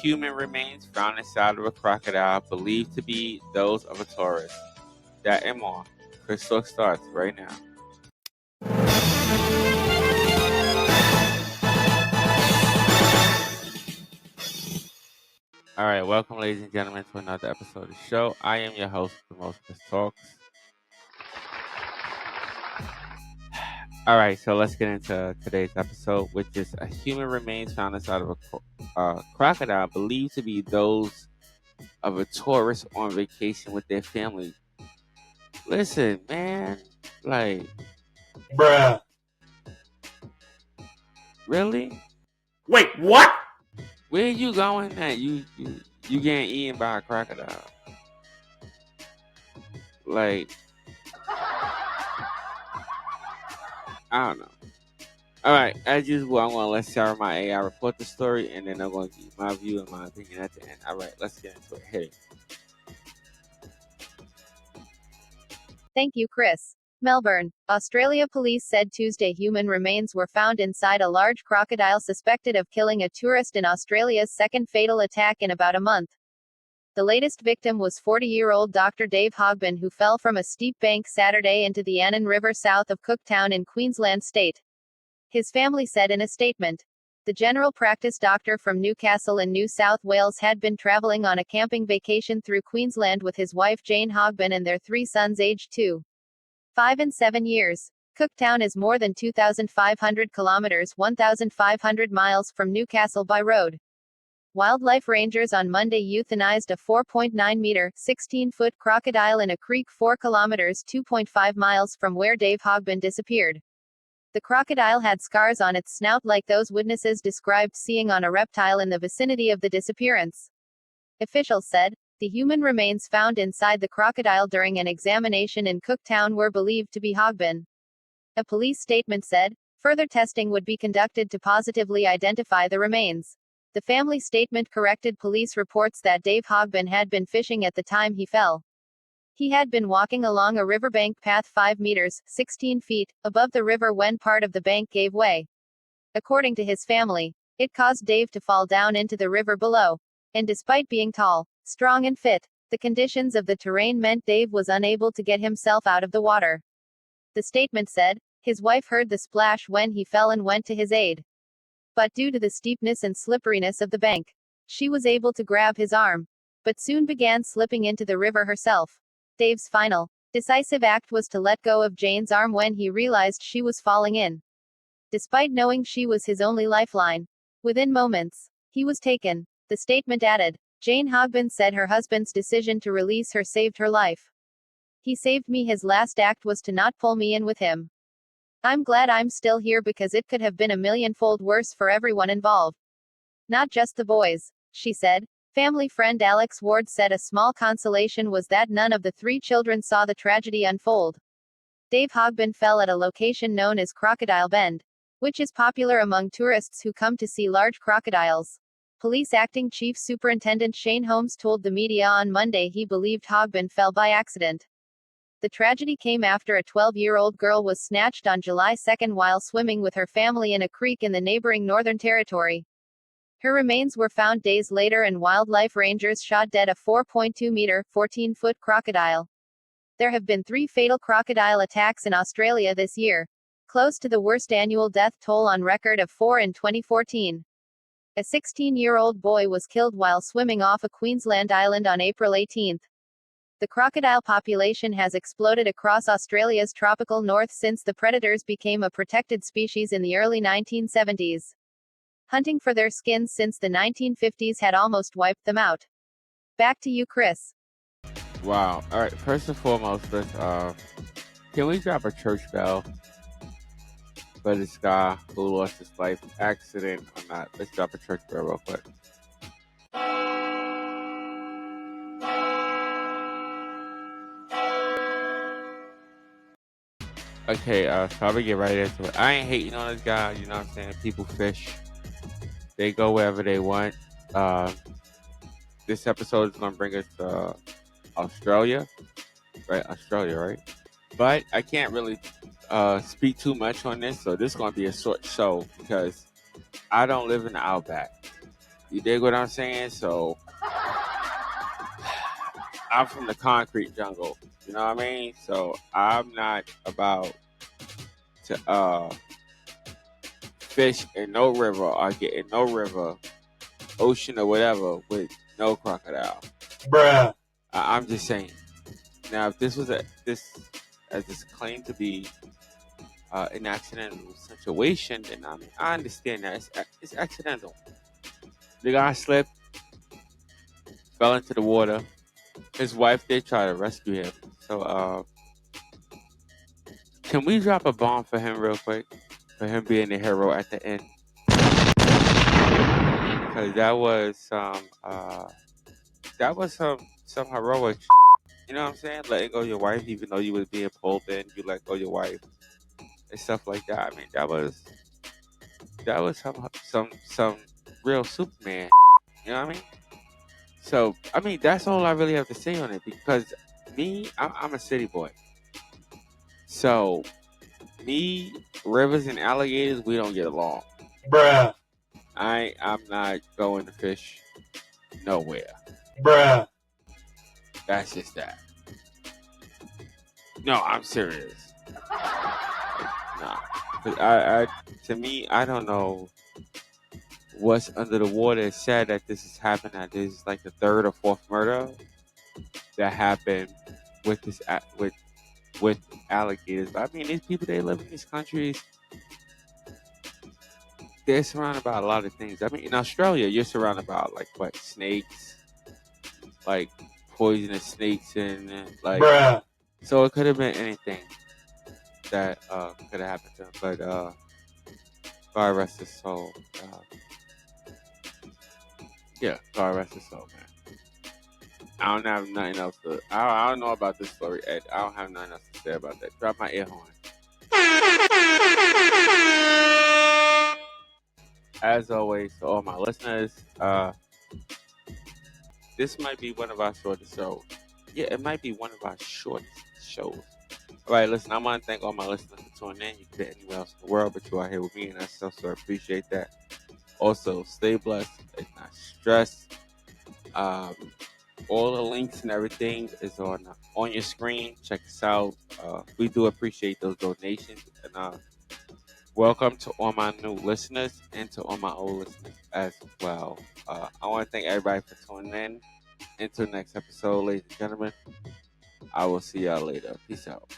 Human remains found inside of a crocodile believed to be those of a tourist. That and more. Chris Talk starts right now. All right, welcome, ladies and gentlemen, to another episode of the show. I am your host, the most Chris Talks. All right, so let's get into today's episode, which is a human remains found inside of a crocodile believed to be those of a tourist on vacation with their family. Listen, man, like, Bruh. really? Wait, what? Where you going at? You getting eaten by a crocodile? Like, I don't know. All right, as usual, I'm gonna let Sarah, my AI, report the story, and then I'm gonna give you my view and my opinion at the end. All right, let's get into it. Hit it. Thank you, Chris. Melbourne, Australia police said Tuesday human remains were found inside a large crocodile suspected of killing a tourist in Australia's second fatal attack in about a month. The latest victim was 40-year-old Dr. Dave Hogbin, who fell from a steep bank Saturday into the Annan River south of Cooktown in Queensland state. His family said in a statement. The general practice doctor from Newcastle in New South Wales had been travelling on a camping vacation through Queensland with his wife Jane Hogbin and their three sons aged 2, 5 and 7 years. Cooktown is more than 2,500 kilometres 1,500 miles from Newcastle by road. Wildlife rangers on Monday euthanized a 4.9-metre, 16-foot crocodile in a creek 4 kilometres 2.5 miles from where Dave Hogbin disappeared. The crocodile had scars on its snout like those witnesses described seeing on a reptile in the vicinity of the disappearance. Officials said, the human remains found inside the crocodile during an examination in Cooktown were believed to be Hogbin. A police statement said, further testing would be conducted to positively identify the remains. The family statement corrected police reports that Dave Hogbin had been fishing at the time he fell. He had been walking along a riverbank path 5 meters, 16 feet, above the river when part of the bank gave way. According to his family, it caused Dave to fall down into the river below. And despite being tall, strong and fit, the conditions of the terrain meant Dave was unable to get himself out of the water. The statement said, his wife heard the splash when he fell and went to his aid. But due to the steepness and slipperiness of the bank, she was able to grab his arm, but soon began slipping into the river herself. Dave's final, decisive act was to let go of Jane's arm when he realized she was falling in. Despite knowing she was his only lifeline, within moments, he was taken. The statement added, Jane Hogbin said her husband's decision to release her saved her life. He saved me. His last act was to not pull me in with him. I'm glad I'm still here because it could have been a millionfold worse for everyone involved. Not just the boys, she said. Family friend Alex Ward said a small consolation was that none of the 3 children saw the tragedy unfold. Dave Hogbin fell at a location known as Crocodile Bend, which is popular among tourists who come to see large crocodiles. Police Acting Chief Superintendent Shane Holmes told the media on Monday he believed Hogbin fell by accident. The tragedy came after a 12-year-old girl was snatched on July 2 while swimming with her family in a creek in the neighboring Northern Territory. Her remains were found days later and wildlife rangers shot dead a 4.2-meter, 14-foot crocodile. There have been 3 fatal crocodile attacks in Australia this year, close to the worst annual death toll on record of 4 in 2014. A 16-year-old boy was killed while swimming off a Queensland island on April 18. The crocodile population has exploded across Australia's tropical north since the predators became a protected species in the early 1970s. Hunting for their skins since the 1950s had almost wiped them out. Back to you, Chris. Wow. All right. First and foremost, let's can we drop a church bell for this guy who lost his life accident or not? Let's drop a church bell real quick. Okay, so I'm gonna get right into it. I ain't hating on this guy, you know what I'm saying? People fish. They go wherever they want. This episode is gonna bring us to Australia. Right? Australia, right? But I can't really speak too much on this, so this is gonna be a short show because I don't live in the Outback. You dig what I'm saying? So I'm from the concrete jungle. You know what I mean? So I'm not about to fish in no river or get in no river, ocean or whatever with no crocodile. Bruh. I'm just saying. Now, if this was as this claimed to be an accidental situation, then I mean I understand that it's accidental. The guy slipped, fell into the water. His wife did try to rescue him. So can we drop a bomb for him real quick? For him being the hero at the end, because that was some heroic. You know what I'm saying? Letting go your wife, even though you was being pulled in, you let go your wife and stuff like that. I mean, that was some real Superman. You know what I mean? So I mean, that's all I really have to say on it because me, I'm a city boy. So me, rivers and alligators, we don't get along. Bruh. I'm not going to fish nowhere. Bruh. That's just that. No, I'm serious. No, 'cause to me, I don't know what's under the water. It's sad that this has happened. That this is like the third or fourth murder that happened with with alligators. But I mean, these people they live in these countries, they're surrounded by a lot of things. I mean, in Australia, you're surrounded by like what snakes, like poisonous snakes, and Bruh. so it could have been anything that could have happened to him. But God rest his soul. Yeah, God rest his soul, man. I don't have nothing else to. I don't know about this story, Ed. I don't have nothing else to say about that. Drop my ear horn. As always, to all my listeners, this might be one of our shortest shows. Yeah, it might be one of our shortest shows. All right, listen, I want to thank all my listeners for tuning in. You could be anywhere else in the world, but you are here with me, and I so appreciate that. Also, stay blessed and not stressed. Um, all the links and everything is on your screen. Check us out. We do appreciate those donations, and welcome to all my new listeners and to all my old listeners as well. I want to thank everybody for tuning in. Until next episode, ladies and gentlemen, I will see y'all later. Peace out.